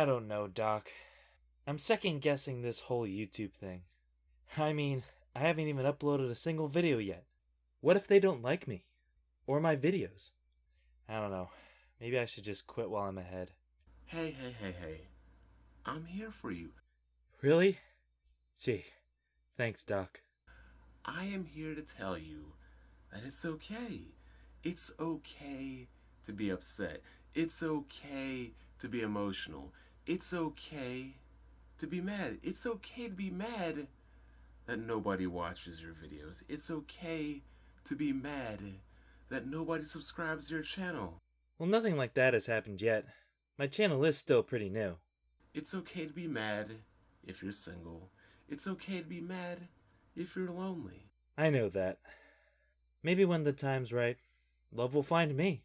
I don't know, Doc. I'm second guessing this whole YouTube thing. I mean, I haven't even uploaded a single video yet. What if they don't like me? Or my videos? I don't know. Maybe I should just quit while I'm ahead. Hey. I'm here for you. Really? Gee, thanks, Doc. I am here to tell you that it's okay. It's okay to be upset. It's okay to be emotional. It's okay to be mad. It's okay to be mad that nobody watches your videos. It's okay to be mad that nobody subscribes to your channel. Well, nothing like that has happened yet. My channel is still pretty new. It's okay to be mad if you're single. It's okay to be mad if you're lonely. I know that. Maybe when the time's right, love will find me.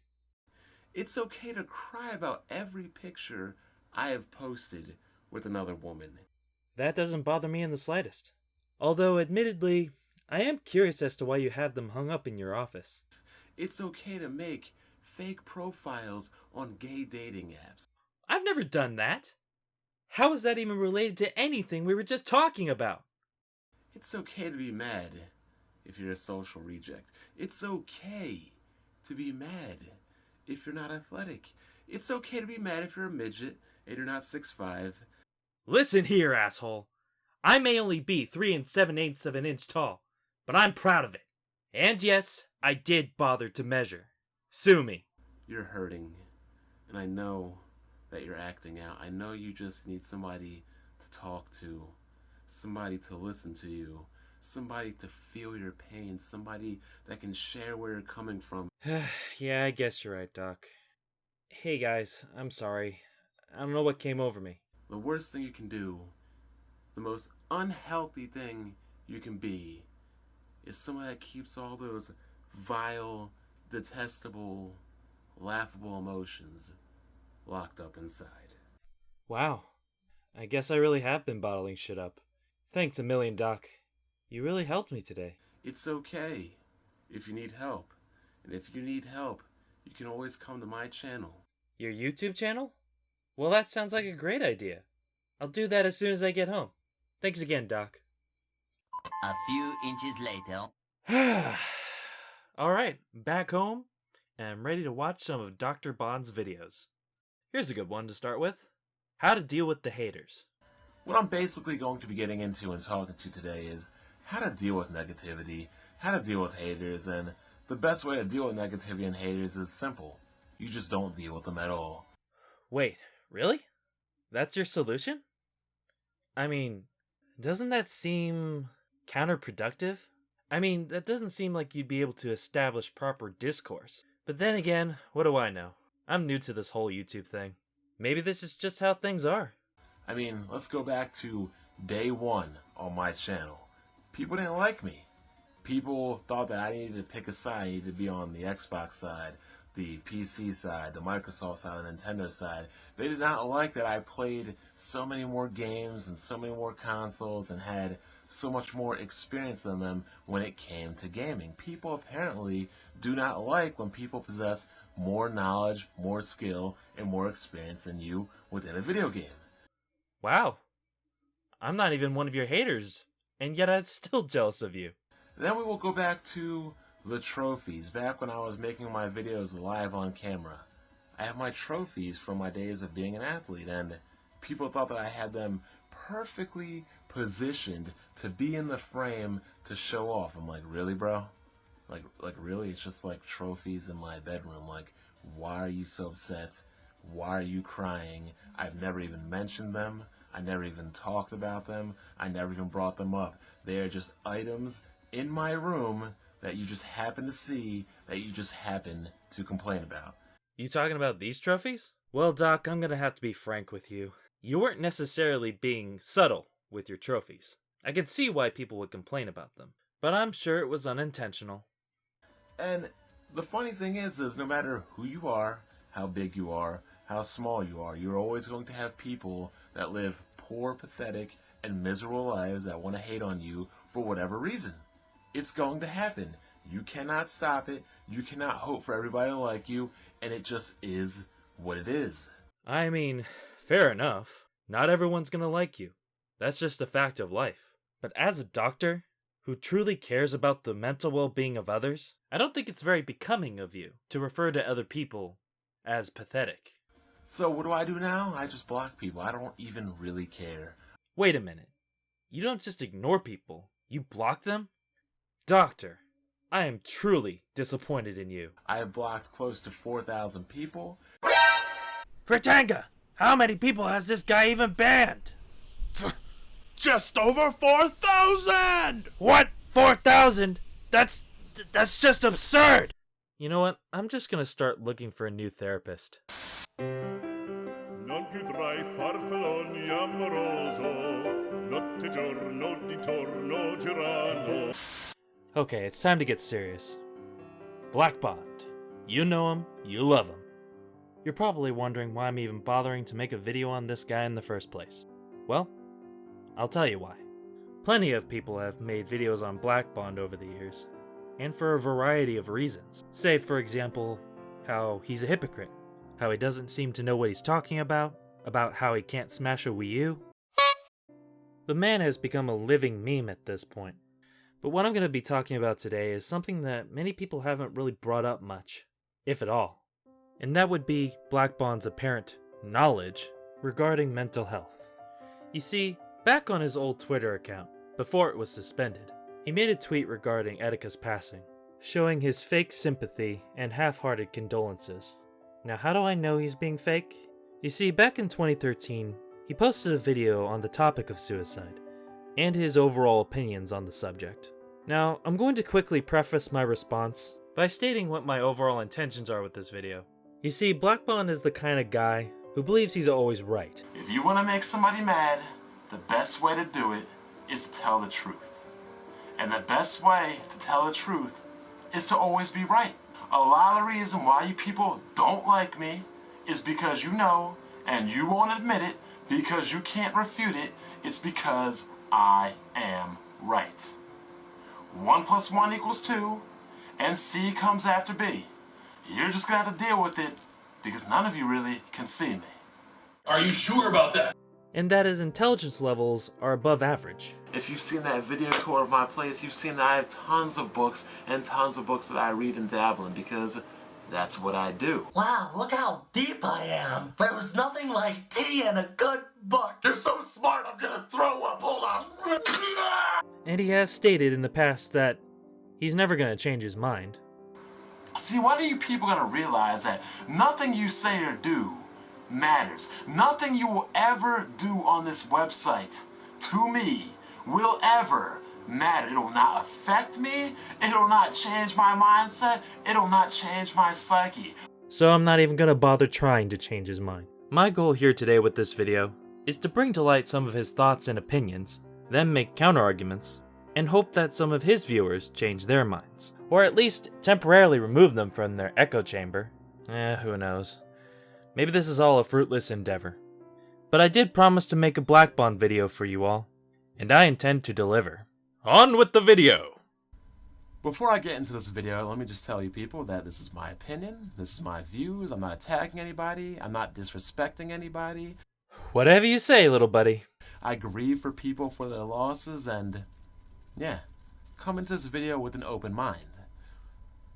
It's okay to cry about every picture I have posted with another woman. That doesn't bother me in the slightest. Although, admittedly, I am curious as to why you have them hung up in your office. It's okay to make fake profiles on gay dating apps. I've never done that. How is that even related to anything we were just talking about? It's okay to be mad if you're a social reject. It's okay to be mad if you're not athletic. It's okay to be mad if you're a midget and you're not 6'5". Listen here, asshole. I may only be 3 7/8 of an inch tall, but I'm proud of it. And yes, I did bother to measure. Sue me. You're hurting, and I know that you're acting out. I know you just need somebody to talk to, somebody to listen to you, somebody to feel your pain, somebody that can share where you're coming from. Yeah, I guess you're right, Doc. Hey guys, I'm sorry. I don't know what came over me. The worst thing you can do, the most unhealthy thing you can be, is someone that keeps all those vile, detestable, laughable emotions locked up inside. Wow. I guess I really have been bottling shit up. Thanks a million, Doc. You really helped me today. It's okay if you need help. And if you need help, you can always come to my channel. Your YouTube channel? Well, that sounds like a great idea. I'll do that as soon as I get home. Thanks again, Doc. A few inches later. Alright, back home, and I'm ready to watch some of Dr. Bond's videos. Here's a good one to start with. How to deal with the haters. What I'm basically going to be getting into and talking to today is how to deal with negativity, how to deal with haters, and the best way to deal with negativity and haters is simple. You just don't deal with them at all. Wait, really? That's your solution? I mean, doesn't that seem counterproductive? I mean, that doesn't seem like you'd be able to establish proper discourse. But then again, what do I know? I'm new to this whole YouTube thing. Maybe this is just how things are. I mean, let's go back to day one on my channel. People didn't like me. People thought that I needed to pick a side. I needed to be on the Xbox side, the PC side, the Microsoft side, the Nintendo side. They did not like that I played so many more games and so many more consoles and had so much more experience than them when it came to gaming. People apparently do not like when people possess more knowledge, more skill, and more experience than you within a video game. Wow. I'm not even one of your haters, and yet I'm still jealous of you. Then we will go back to the trophies. Back when I was making my videos live on camera, I have my trophies from my days of being an athlete, and people thought that I had them perfectly positioned to be in the frame to show off. I'm like, really, bro? Like really? It's just like trophies in my bedroom. Like, why are you so upset? Why are you crying? I've never even mentioned them. I never even talked about them. I never even brought them up. They are just items in my room that you just happen to see, that you just happen to complain about. You talking about these trophies? Well, Doc, I'm gonna have to be frank with you. You weren't necessarily being subtle with your trophies. I can see why people would complain about them, but I'm sure it was unintentional. And the funny thing is no matter who you are, how big you are, how small you are, you're always going to have people that live poor, pathetic, and miserable lives that want to hate on you for whatever reason. It's going to happen. You cannot stop it. You cannot hope for everybody to like you, and it just is what it is. I mean, Fair enough. Not everyone's gonna like you. That's just a fact of life. But as a doctor who truly cares about the mental well-being of others, I don't think it's very becoming of you to refer to other people as pathetic. So what do I do now? I just block people. I don't even really care. Wait a minute. You don't just ignore people, you block them? Doctor, I am truly disappointed in you. I have blocked close to 4,000 people. Fritanga, how many people has this guy even banned? Just over 4,000! What? 4,000? That's just absurd! You know what? I'm just gonna start looking for a new therapist. Non più tra I farfalloni amoroso, notte giorno di torno girano. Okay, it's time to get serious. Blackb0nd. You know him, you love him. You're probably wondering why I'm even bothering to make a video on this guy in the first place. Well, I'll tell you why. Plenty of people have made videos on Blackb0nd over the years, and for a variety of reasons. Say, for example, how he's a hypocrite, how he doesn't seem to know what he's talking about how he can't smash a Wii U. The man has become a living meme at this point. But what I'm going to be talking about today is something that many people haven't really brought up much, if at all. And that would be Blackb0nd's apparent knowledge regarding mental health. You see, back on his old Twitter account, before it was suspended, he made a tweet regarding Etika's passing, showing his fake sympathy and half-hearted condolences. Now, how do I know he's being fake? You see, back in 2013, he posted a video on the topic of suicide, and his overall opinions on the subject. Now, I'm going to quickly preface my response by stating what my overall intentions are with this video. You see, Blackb0nd is the kind of guy who believes he's always right. If you want to make somebody mad, the best way to do it is to tell the truth. And the best way to tell the truth is to always be right. A lot of the reason why you people don't like me is because you know, and you won't admit it, because you can't refute it, it's because I am right. 1 + 1 = 2, and C comes after B. You're just gonna have to deal with it, because none of you really can see me. Are you sure about that? And that his intelligence levels are above average. If you've seen that video tour of my place, you've seen that I have tons of books and tons of books that I read and dabble in, because that's what I do. Wow, look how deep I am. There was nothing like tea and a good book. You're so smart, I'm gonna throw up. Hold on. And he has stated in the past that he's never going to change his mind. See, when are you people gonna realize that nothing you say or do matters? Nothing you will ever do on this website, to me, will ever matter. It'll not affect me, it'll not change my mindset, it'll not change my psyche. So I'm not even going to bother trying to change his mind. My goal here today with this video is to bring to light some of his thoughts and opinions, then make counter-arguments, and hope that some of his viewers change their minds, or at least temporarily remove them from their echo chamber. Who knows. Maybe this is all a fruitless endeavor. But I did promise to make a Blackb0nd video for you all, and I intend to deliver. On with the video! Before I get into this video, let me just tell you people that this is my opinion, this is my views, I'm not attacking anybody, I'm not disrespecting anybody. Whatever you say, little buddy. I grieve for people for their losses, and yeah, come into this video with an open mind.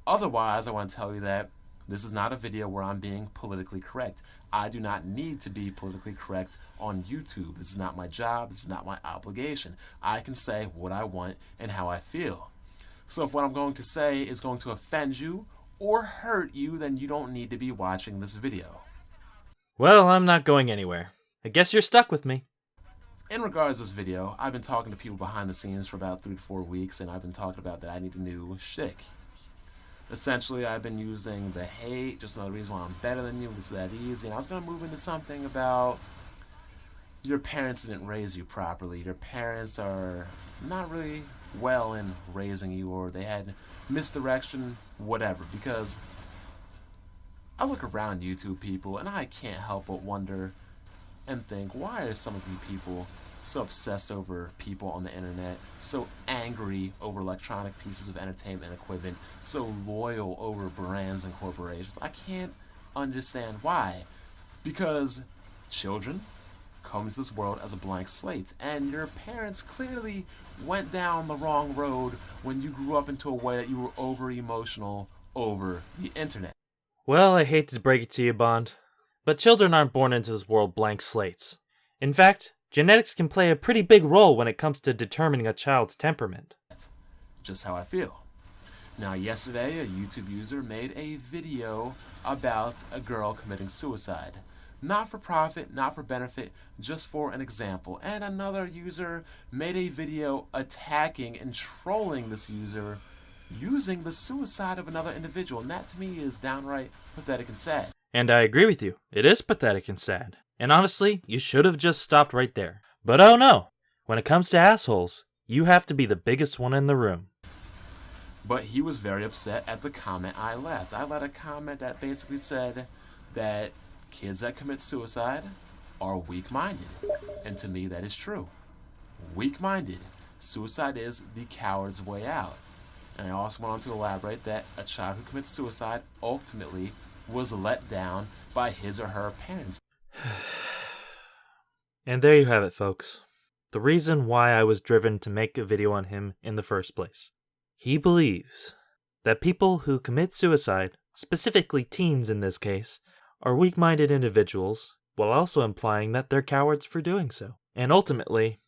Otherwise, I want to tell you that this is not a video where I'm being politically correct. I do not need to be politically correct on YouTube. This is not my job, this is not my obligation. I can say what I want and how I feel. So if what I'm going to say is going to offend you or hurt you, then you don't need to be watching this video. Well, I'm not going anywhere. I guess you're stuck with me. In regards to this video, I've been talking to people behind the scenes for about 3 to 4 weeks, and I've been talking about that I need a new shtick. Essentially, I've been using the hate, just another reason why I'm better than you, it's that easy, and I was going to move into something about your parents didn't raise you properly, your parents are not really well in raising you, or they had misdirection, whatever, because I look around YouTube people, and I can't help but wonder and think, why are some of you people so obsessed over people on the internet, so angry over electronic pieces of entertainment equipment, so loyal over brands and corporations? I can't understand why. Because Children come into this world as a blank slate, and your parents clearly went down the wrong road when you grew up into a way that you were over-emotional over the internet. Well, I hate to break it to you, Bond, but children aren't born into this world blank slates. In fact, genetics can play a pretty big role when it comes to determining a child's temperament. Just how I feel. Now, yesterday, a YouTube user made a video about a girl committing suicide. Not for profit, not for benefit, just for an example. And another user made a video attacking and trolling this user using the suicide of another individual. And that to me is downright pathetic and sad. And I agree with you. It is pathetic and sad. And honestly, you should have just stopped right there. But oh no! When it comes to assholes, you have to be the biggest one in the room. But he was very upset at the comment I left. I left a comment that basically said that kids that commit suicide are weak-minded. And to me, that is true. Weak-minded. Suicide is the coward's way out. And I also went on to elaborate that a child who commits suicide ultimately was let down by his or her parents. And there you have it, folks. The reason why I was driven to make a video on him in the first place. He believes that people who commit suicide, specifically teens in this case, are weak-minded individuals, while also implying that they're cowards for doing so. And ultimately,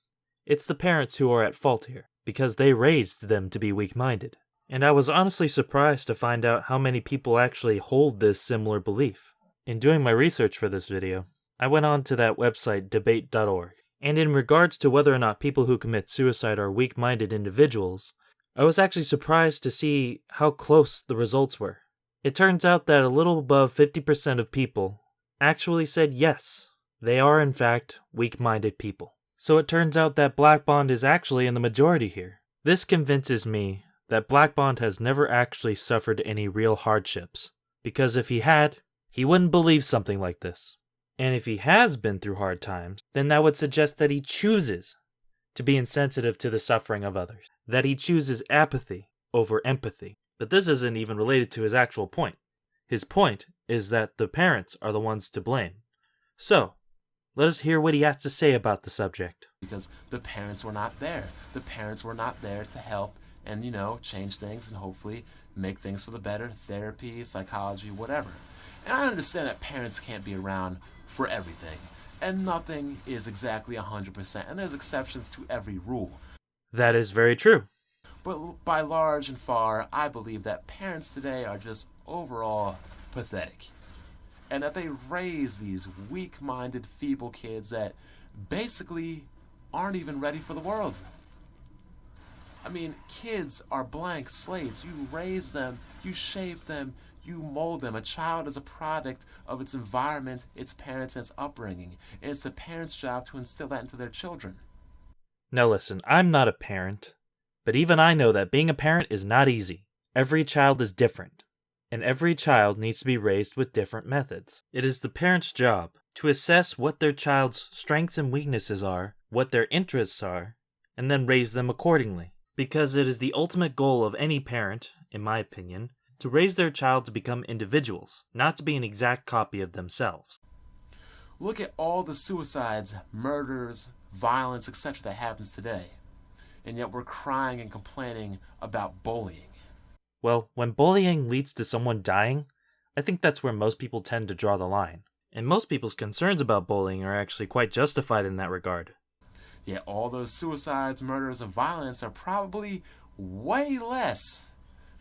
it's the parents who are at fault here, because they raised them to be weak-minded. And I was honestly surprised to find out how many people actually hold this similar belief. In doing my research for this video, I went on to that website debate.org, and in regards to whether or not people who commit suicide are weak-minded individuals, I was actually surprised to see how close the results were. It turns out that a little above 50% of people actually said yes, they are in fact weak-minded people. So it turns out that Blackb0nd is actually in the majority here. This convinces me that Blackb0nd has never actually suffered any real hardships, because if he had, he wouldn't believe something like this. And if he has been through hard times, then that would suggest that he chooses to be insensitive to the suffering of others, that he chooses apathy over empathy. But this isn't even related to his actual point. His point is that the parents are the ones to blame. So, let us hear what he has to say about the subject. Because the parents were not there. The parents were not there to help and, change things and hopefully make things for the better, therapy, psychology, whatever. And I understand that parents can't be around for everything. And nothing is exactly 100%, and there's exceptions to every rule. That is very true. But by large and far, I believe that parents today are just overall pathetic. And that they raise these weak-minded, feeble kids that basically aren't even ready for the world. I mean, kids are blank slates. You raise them, you shape them, you mold them. A child is a product of its environment, its parents, and its upbringing. And it's the parents' job to instill that into their children. Now listen, I'm not a parent, but even I know that being a parent is not easy. Every child is different, and every child needs to be raised with different methods. It is the parent's job to assess what their child's strengths and weaknesses are, what their interests are, and then raise them accordingly. Because it is the ultimate goal of any parent, in my opinion, to raise their child to become individuals, not to be an exact copy of themselves. Look at all the suicides, murders, violence, etc. that happens today. And yet we're crying and complaining about bullying. Well, when bullying leads to someone dying, I think that's where most people tend to draw the line. And most people's concerns about bullying are actually quite justified in that regard. Yet all those suicides, murders, and violence are probably way less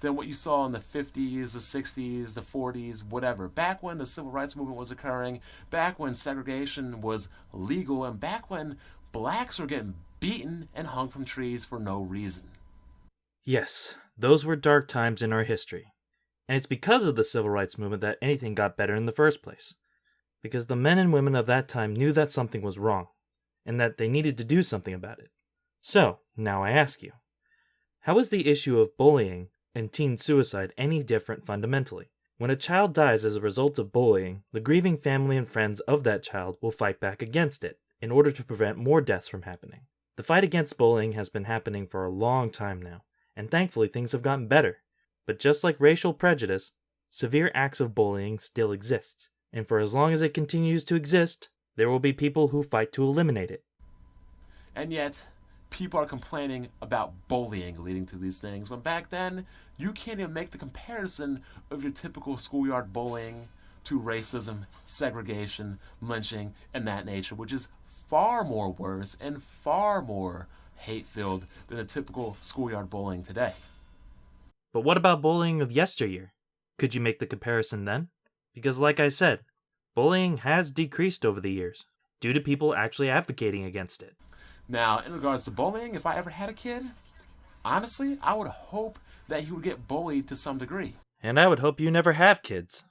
than what you saw in the 50s, the 60s, the 40s, whatever. Back when the civil rights movement was occurring, back when segregation was legal, and back when blacks were getting beaten and hung from trees for no reason. Yes, those were dark times in our history. And it's because of the civil rights movement that anything got better in the first place. Because the men and women of that time knew that something was wrong, and that they needed to do something about it. So, now I ask you, how is the issue of bullying and teen suicide any different fundamentally? When a child dies as a result of bullying, the grieving family and friends of that child will fight back against it in order to prevent more deaths from happening. The fight against bullying has been happening for a long time now, and thankfully things have gotten better. But just like racial prejudice, severe acts of bullying still exist, and for as long as it continues to exist, there will be people who fight to eliminate it. And yet, people are complaining about bullying leading to these things, when back then, you can't even make the comparison of your typical schoolyard bullying to racism, segregation, lynching, and that nature, which is far more worse and far more hate-filled than the typical schoolyard bullying today. But what about bullying of yesteryear? Could you make the comparison then? Because like I said, bullying has decreased over the years, due to people actually advocating against it. Now, in regards to bullying, if I ever had a kid, honestly, I would hope that he would get bullied to some degree. And I would hope you never have kids.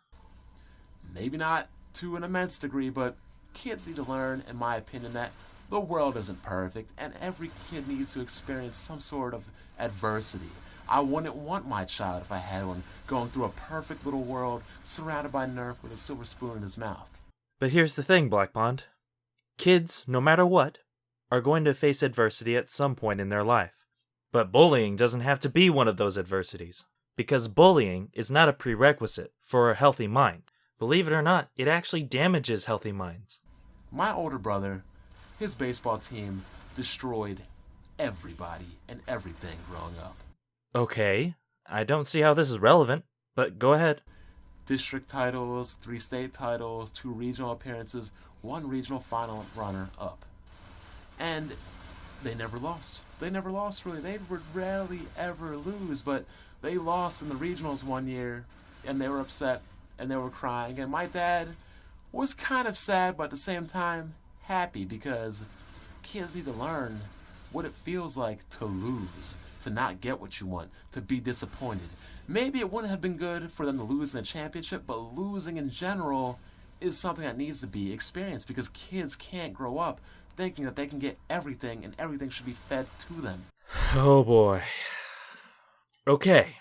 Maybe not to an immense degree, but kids need to learn, in my opinion, that the world isn't perfect, and every kid needs to experience some sort of adversity. I wouldn't want my child, if I had one, going through a perfect little world surrounded by Nerf with a silver spoon in his mouth. But here's the thing, Blackb0nd. Kids, no matter what, are going to face adversity at some point in their life. But bullying doesn't have to be one of those adversities, because bullying is not a prerequisite for a healthy mind. Believe it or not, it actually damages healthy minds. My older brother, his baseball team destroyed everybody and everything growing up. Okay, I don't see how this is relevant, but go ahead. District titles, 3 state titles, 2 regional appearances, 1 regional final runner-up. And they never lost. They never lost, really. They would rarely ever lose, but they lost in the regionals one year, and they were upset, and they were crying. And my dad was kind of sad, but at the same time, happy, because kids need to learn what it feels like to lose, to not get what you want, to be disappointed. Maybe it wouldn't have been good for them to lose in a championship, but losing in general is something that needs to be experienced, because kids can't grow up thinking that they can get everything and everything should be fed to them. Oh boy. Okay,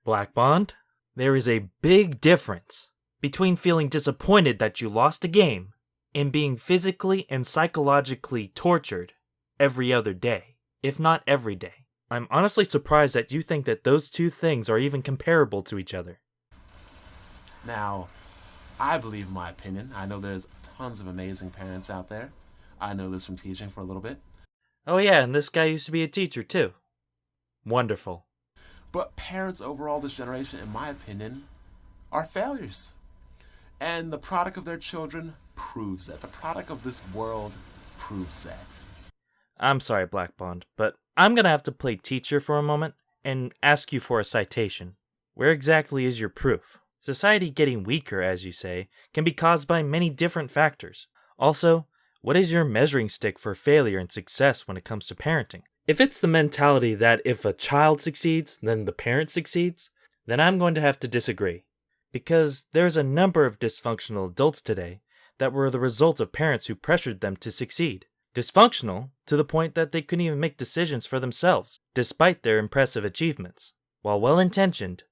Blackb0nd, there is a big difference between feeling disappointed that you lost a game and being physically and psychologically tortured every other day, if not every day. I'm honestly surprised that you think that those two things are even comparable to each other. Now, I believe in my opinion. I know there's tons of amazing parents out there. I know this from teaching for a little bit. Oh yeah, and this guy used to be a teacher too. Wonderful. But parents overall this generation, in my opinion, are failures. And the product of their children proves that. The product of this world proves that. I'm sorry, Blackb0nd, but I'm gonna have to play teacher for a moment and ask you for a citation. Where exactly is your proof? Society getting weaker, as you say, can be caused by many different factors. Also, what is your measuring stick for failure and success when it comes to parenting? If it's the mentality that if a child succeeds, then the parent succeeds, then I'm going to have to disagree. Because there's a number of dysfunctional adults today that were the result of parents who pressured them to succeed. Dysfunctional to the point that they couldn't even make decisions for themselves, despite their impressive achievements. While well-intentioned,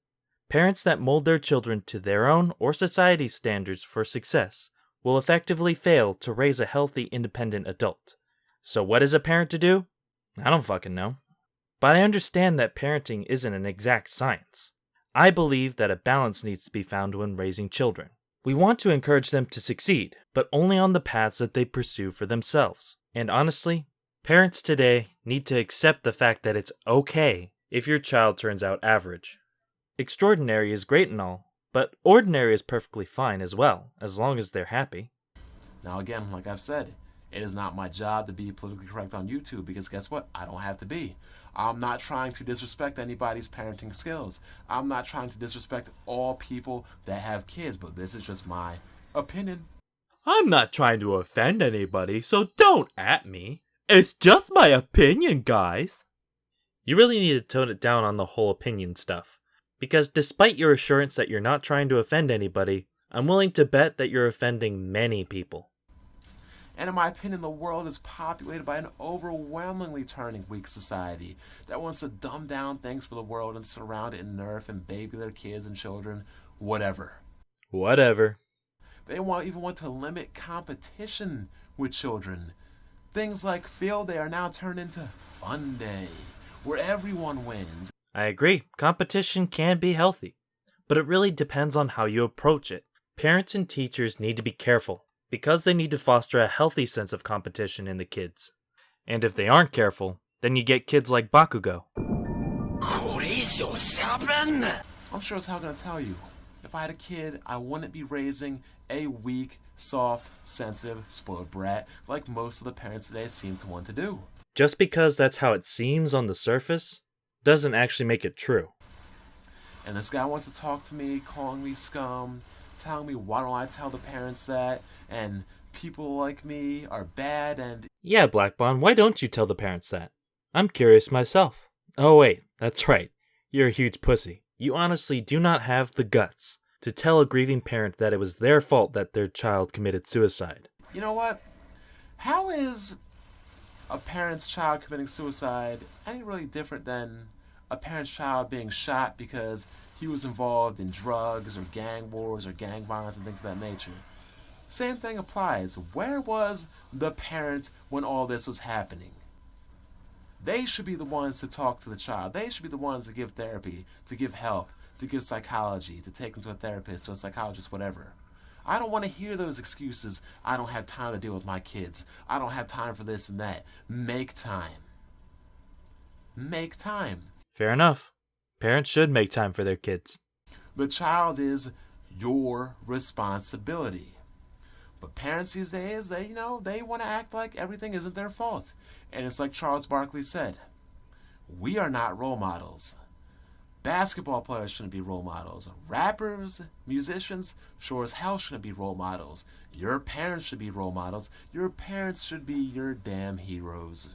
parents that mold their children to their own or society's standards for success will effectively fail to raise a healthy, independent adult. So what is a parent to do? I don't fucking know. But I understand that parenting isn't an exact science. I believe that a balance needs to be found when raising children. We want to encourage them to succeed, but only on the paths that they pursue for themselves. And honestly, parents today need to accept the fact that it's okay if your child turns out average. Extraordinary is great and all, but ordinary is perfectly fine as well, as long as they're happy. Now again, like I've said, it is not my job to be politically correct on YouTube, because guess what? I don't have to be. I'm not trying to disrespect anybody's parenting skills. I'm not trying to disrespect all people that have kids, but this is just my opinion. I'm not trying to offend anybody, so don't at me. It's just my opinion, guys. You really need to tone it down on the whole opinion stuff. Because despite your assurance that you're not trying to offend anybody, I'm willing to bet that you're offending many people. And in my opinion, the world is populated by an overwhelmingly turning weak society that wants to dumb down things for the world and surround it in Nerf and baby their kids and children, whatever. Whatever. They even want to limit competition with children. Things like Field Day are now turned into Fun Day, where everyone wins. I agree, competition can be healthy, but it really depends on how you approach it. Parents and teachers need to be careful, because they need to foster a healthy sense of competition in the kids. And if they aren't careful, then you get kids like Bakugo. I'm sure as hell gonna tell you, if I had a kid, I wouldn't be raising a weak, soft, sensitive, spoiled brat like most of the parents today seem to want to do. Just because that's how it seems on the surface, doesn't actually make it true. And this guy wants to talk to me, calling me scum, telling me why don't I tell the parents that, and people like me are bad, and... Yeah, Blackb0nd, why don't you tell the parents that? I'm curious myself. Oh wait, that's right. You're a huge pussy. You honestly do not have the guts to tell a grieving parent that it was their fault that their child committed suicide. You know what? How is a parent's child committing suicide any really different than a parent's child being shot because he was involved in drugs or gang wars or gang violence and things of that nature? Same thing applies. Where was the parent when all this was happening? They should be the ones to talk to the child. They should be the ones to give therapy, to give help, to give psychology, to take them to a therapist, to a psychologist, whatever. I don't want to hear those excuses. I don't have time to deal with my kids. I don't have time for this and that. Make time. Make time. Fair enough. Parents should make time for their kids. The child is your responsibility. But parents these days, they want to act like everything isn't their fault. And it's like Charles Barkley said, we are not role models. Basketball players shouldn't be role models. Rappers, musicians, sure as hell shouldn't be role models. Your parents should be role models. Your parents should be your damn heroes.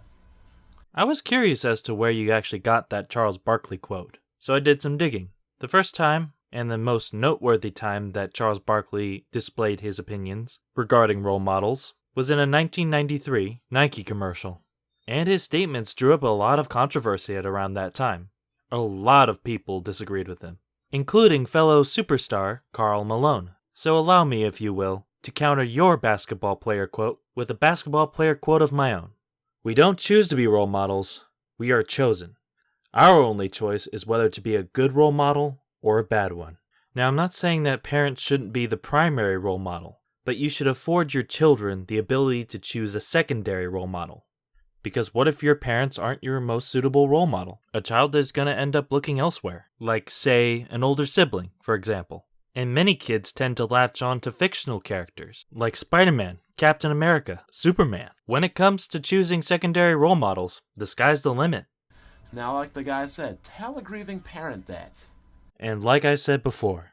I was curious as to where you actually got that Charles Barkley quote, so I did some digging. The first time, and the most noteworthy time that Charles Barkley displayed his opinions regarding role models, was in a 1993 Nike commercial. And his statements drew up a lot of controversy at around that time. A lot of people disagreed with him, including fellow superstar Karl Malone. So allow me, if you will, to counter your basketball player quote with a basketball player quote of my own. We don't choose to be role models, we are chosen. Our only choice is whether to be a good role model or a bad one. Now, I'm not saying that parents shouldn't be the primary role model, but you should afford your children the ability to choose a secondary role model. Because what if your parents aren't your most suitable role model? A child is going to end up looking elsewhere, like, say, an older sibling, for example. And many kids tend to latch on to fictional characters, like Spider-Man, Captain America, Superman. When it comes to choosing secondary role models, the sky's the limit. Now, like the guy said, tell a grieving parent that. And like I said before,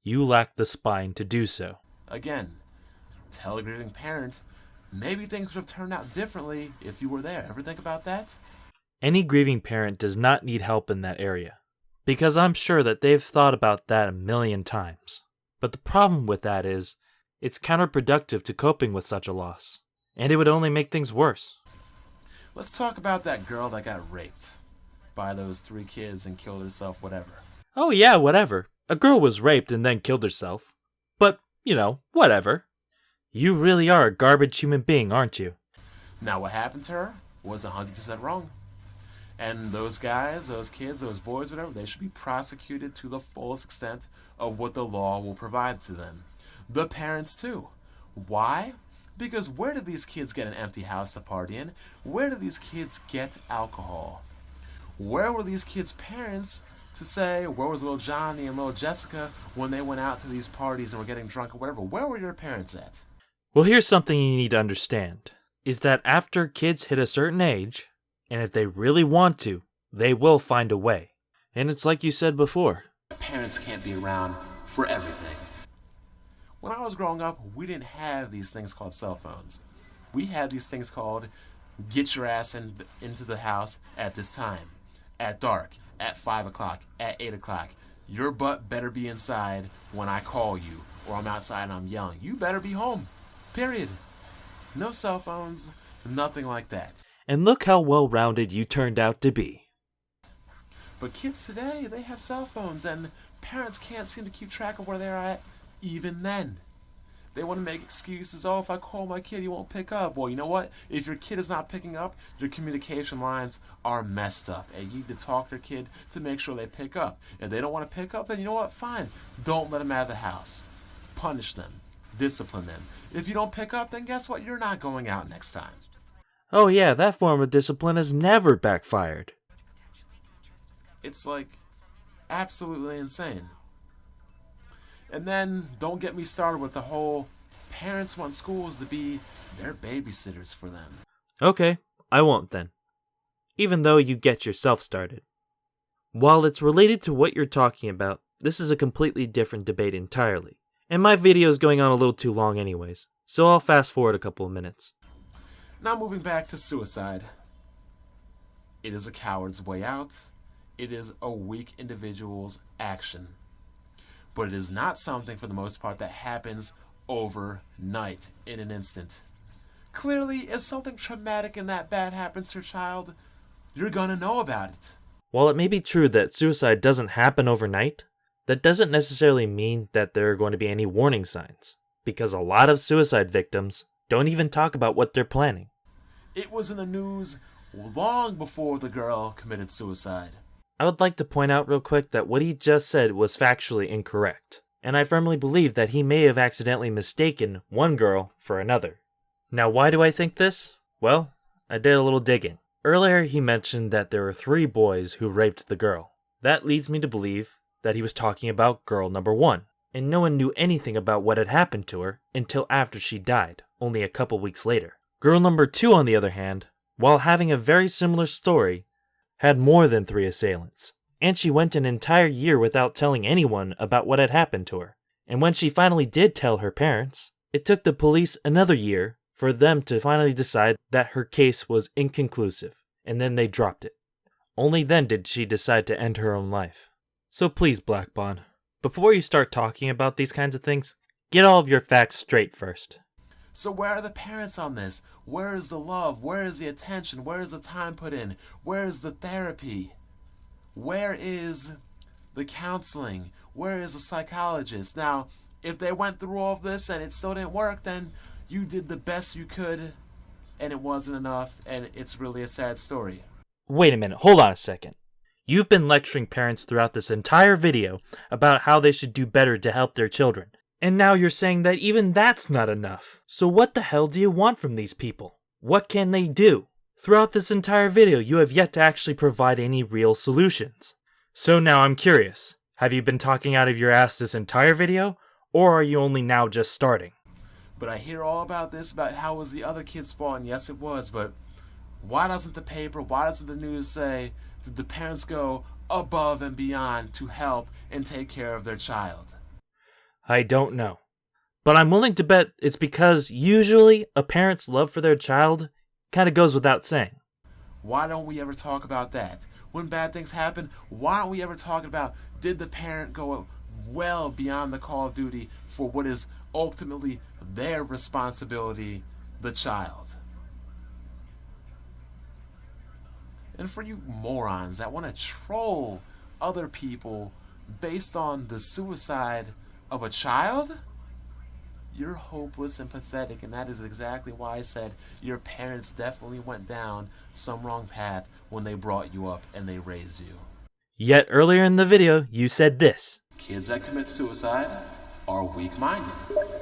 you lack the spine to do so. Again, tell a grieving parent, maybe things would have turned out differently if you were there. Ever think about that? Any grieving parent does not need help in that area, because I'm sure that they've thought about that a million times. But the problem with that is, it's counterproductive to coping with such a loss, and it would only make things worse. Let's talk about that girl that got raped by those 3 kids and killed herself, whatever. Oh yeah, whatever. A girl was raped and then killed herself. But, whatever. You really are a garbage human being, aren't you? Now, what happened to her was 100% wrong. And those guys, those kids, those boys, whatever, they should be prosecuted to the fullest extent of what the law will provide to them. The parents, too. Why? Because where did these kids get an empty house to party in? Where did these kids get alcohol? Where were these kids' parents to say, where was little Johnny and little Jessica when they went out to these parties and were getting drunk or whatever? Where were your parents at? Well, here's something you need to understand, is that after kids hit a certain age, and if they really want to, they will find a way. And it's like you said before. Parents can't be around for everything. When I was growing up, we didn't have these things called cell phones. We had these things called get your ass into the house at this time, at dark, at 5 o'clock, at 8 o'clock. Your butt better be inside when I call you, or I'm outside and I'm yelling. You better be home. Period. No cell phones, nothing like that. And look how well-rounded you turned out to be. But kids today, they have cell phones, and parents can't seem to keep track of where they're at even then. They want to make excuses. Oh, if I call my kid, he won't pick up. Well, you know what? If your kid is not picking up, your communication lines are messed up. And you need to talk to your kid to make sure they pick up. If they don't want to pick up, then you know what? Fine. Don't let them out of the house. Punish them. discipline them. If you don't pick up, then guess what? You're not going out next time. Oh yeah, that form of discipline has never backfired. It's like absolutely insane. And then don't get me started with the whole parents want schools to be their babysitters for them. Okay, I won't then. Even though you get yourself started. While it's related to what you're talking about, this is a completely different debate entirely. And my video is going on a little too long anyways, so I'll fast forward a couple of minutes. Now moving back to suicide. It is a coward's way out. It is a weak individual's action. But it is not something, for the most part, that happens overnight, in an instant. Clearly, if something traumatic and that bad happens to your child, you're gonna know about it. While it may be true that suicide doesn't happen overnight, that doesn't necessarily mean that there are going to be any warning signs, because a lot of suicide victims don't even talk about what they're planning. It was in the news long before the girl committed suicide. I would like to point out real quick that what he just said was factually incorrect, and I firmly believe that he may have accidentally mistaken one girl for another. Now why do I think this? Well, I did a little digging. Earlier he mentioned that there were 3 boys who raped the girl. That leads me to believe that he was talking about girl number 1, and no one knew anything about what had happened to her until after she died, only a couple weeks later. Girl number 2, on the other hand, while having a very similar story, had more than 3 assailants, and she went an entire year without telling anyone about what had happened to her. And when she finally did tell her parents, it took the police another year for them to finally decide that her case was inconclusive, and then they dropped it. Only then did she decide to end her own life. So please, Blackb0nd, before you start talking about these kinds of things, get all of your facts straight first. So where are the parents on this? Where is the love? Where is the attention? Where is the time put in? Where is the therapy? Where is the counseling? Where is the psychologist? Now, if they went through all of this and it still didn't work, then you did the best you could and it wasn't enough, and it's really a sad story. Wait a minute, hold on a second. You've been lecturing parents throughout this entire video about how they should do better to help their children. And now you're saying that even that's not enough. So what the hell do you want from these people? What can they do? Throughout this entire video, you have yet to actually provide any real solutions. So now I'm curious. Have you been talking out of your ass this entire video? Or are you only now just starting? But I hear all about this, about how it was the other kid's fault, and yes it was, but why doesn't the paper, why doesn't the news say that the parents go above and beyond to help and take care of their child? I don't know. But I'm willing to bet it's because usually a parent's love for their child kind of goes without saying. Why don't we ever talk about that? When bad things happen, why aren't we ever talking about, did the parent go well beyond the call of duty for what is ultimately their responsibility, the child? And for you morons that want to troll other people based on the suicide of a child, you're hopeless and pathetic, and that is exactly why I said your parents definitely went down some wrong path when they brought you up and they raised you. Yet earlier in the video, you said this. Kids that commit suicide are weak-minded,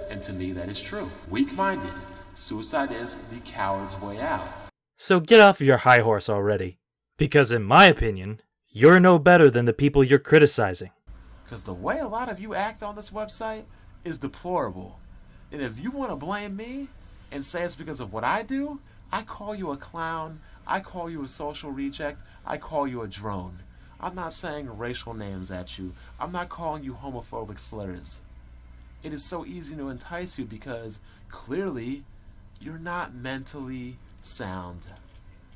and to me that is true. Weak-minded. Suicide is the coward's way out. So get off your high horse already. Because in my opinion, you're no better than the people you're criticizing. Because the way a lot of you act on this website is deplorable. And if you want to blame me and say it's because of what I do, I call you a clown, I call you a social reject, I call you a drone. I'm not saying racial names at you. I'm not calling you homophobic slurs. It is so easy to entice you because clearly you're not mentally sound.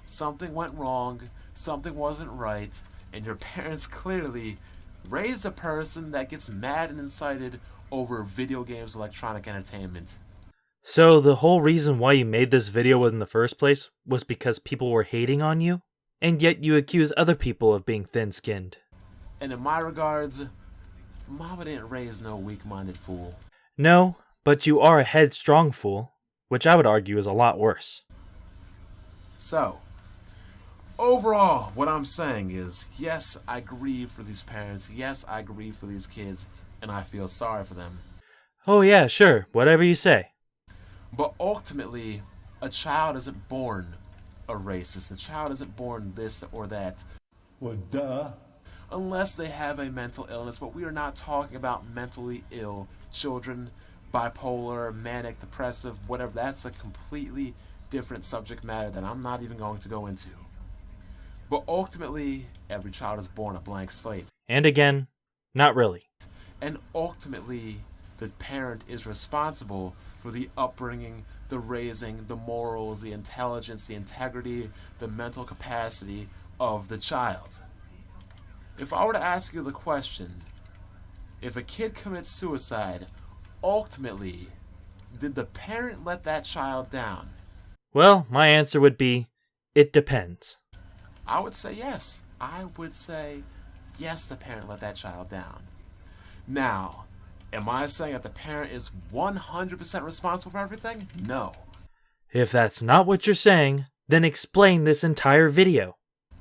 Something went wrong, something wasn't right, and your parents clearly raised a person that gets mad and incited over video games, electronic entertainment. So the whole reason why you made this video in the first place was because people were hating on you? And yet you accuse other people of being thin-skinned. And in my regards, Mama didn't raise no weak-minded fool. No, but you are a headstrong fool, which I would argue is a lot worse. So, overall, what I'm saying is, yes, I grieve for these parents, yes, I grieve for these kids, and I feel sorry for them. Oh yeah, sure, whatever you say. But ultimately, a child isn't born a racist. A child isn't born this or that. Well, duh. Unless they have a mental illness. But we are not talking about mentally ill children, bipolar, manic, depressive, whatever. That's a completely different subject matter that I'm not even going to go into. But ultimately, every child is born a blank slate. And again, not really. And ultimately, the parent is responsible for the upbringing, the raising, the morals, the intelligence, the integrity, the mental capacity of the child. If I were to ask you the question, if a kid commits suicide, ultimately, did the parent let that child down? Well, my answer would be, it depends. I would say yes. I would say yes, the parent let that child down. Now, am I saying that the parent is 100% responsible for everything? No. If that's not what you're saying, then explain this entire video.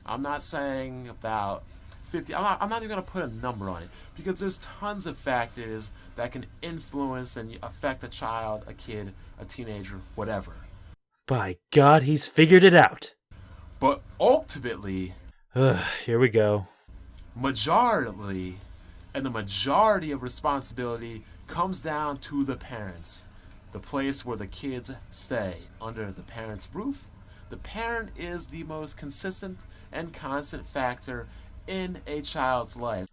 I'm not saying about 50. I'm not even going to put a number on it because there's tons of factors that can influence and affect a child, a kid, a teenager, whatever. By God, he's figured it out. But ultimately, Here we go. majority of responsibility comes down to the parents. The place where the kids stay, under the parent's roof. The parent is the most consistent and constant factor in a child's life.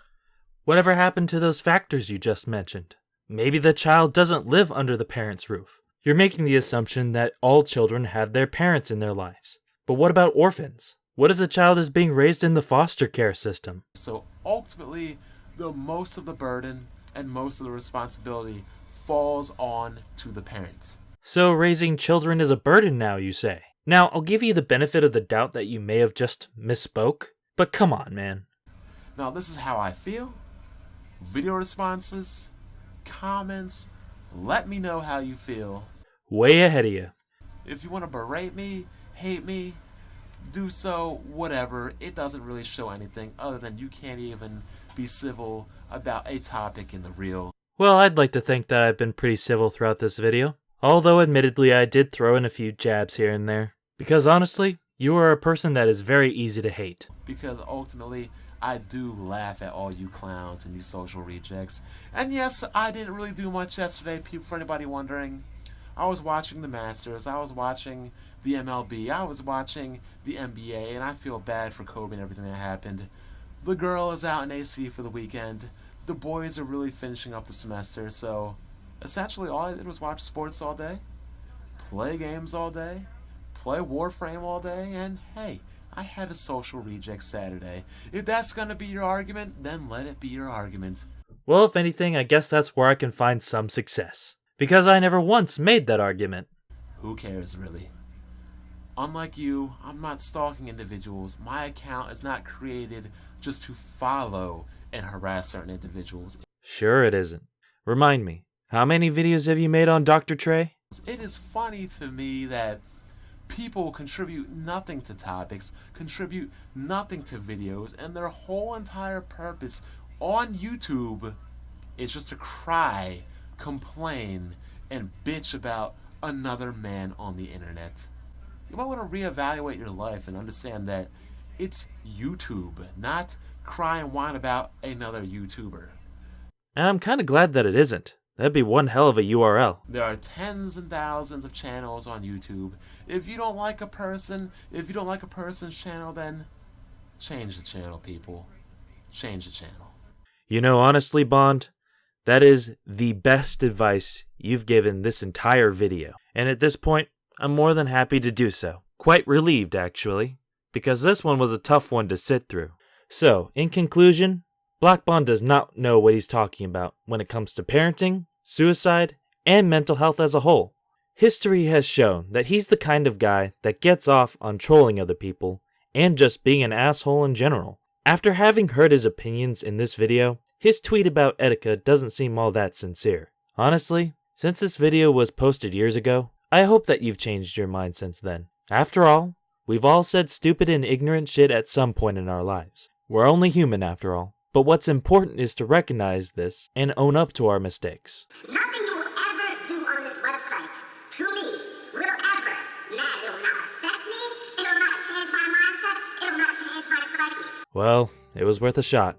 Whatever happened to those factors you just mentioned? Maybe the child doesn't live under the parent's roof. You're making the assumption that all children have their parents in their lives. But what about orphans? What if the child is being raised in the foster care system? So ultimately, the most of the burden and most of the responsibility falls on to the parent. So raising children is a burden now, you say? Now, I'll give you the benefit of the doubt that you may have just misspoke, but come on, man. Now, this is how I feel. Video responses, comments, let me know how you feel. Way ahead of you. If you want to berate me, hate me, do so, whatever. It doesn't really show anything other than you can't even be civil about a topic in the real. Well, I'd like to think that I've been pretty civil throughout this video. Although admittedly I did throw in a few jabs here and there. Because honestly, you are a person that is very easy to hate. Because ultimately, I do laugh at all you clowns and you social rejects. And yes, I didn't really do much yesterday, people, for anybody wondering. I was watching the Masters, I was watching the MLB, I was watching the NBA, and I feel bad for Kobe and everything that happened. The girl is out in AC for the weekend. The boys are really finishing up the semester, so essentially all I did was watch sports all day, play games all day, play Warframe all day, and hey, I had a social reject Saturday. If that's gonna be your argument, then let it be your argument. Well, if anything, I guess that's where I can find some success. Because I never once made that argument. Who cares, really? Unlike you, I'm not stalking individuals. My account is not created just to follow and harass certain individuals. Sure it isn't. Remind me, how many videos have you made on Dr. Trey? It is funny to me that people contribute nothing to topics, contribute nothing to videos, and their whole entire purpose on YouTube is just to cry, complain, and bitch about another man on the internet. You might want to reevaluate your life and understand that it's YouTube, not cry and whine about another YouTuber. And I'm kinda glad that it isn't. That'd be one hell of a URL. There are tens and thousands of channels on YouTube. If you don't like a person's channel, then change the channel, people. Change the channel. You know, honestly, Bond, that is the best advice you've given this entire video. And at this point, I'm more than happy to do so. Quite relieved, actually, because this one was a tough one to sit through. So, in conclusion, Blackb0nd does not know what he's talking about when it comes to parenting, suicide, and mental health as a whole. History has shown that he's the kind of guy that gets off on trolling other people and just being an asshole in general. After having heard his opinions in this video, his tweet about Etika doesn't seem all that sincere. Honestly, since this video was posted years ago, I hope that you've changed your mind since then. After all, we've all said stupid and ignorant shit at some point in our lives. We're only human after all. But what's important is to recognize this and own up to our mistakes. Nothing Well, it was worth a shot.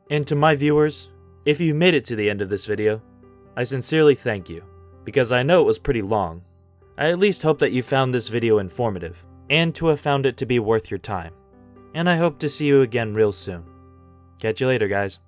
And to my viewers, if you made it to the end of this video, I sincerely thank you, because I know it was pretty long. I at least hope that you found this video informative, and to have found it to be worth your time. And I hope to see you again real soon. Catch you later, guys.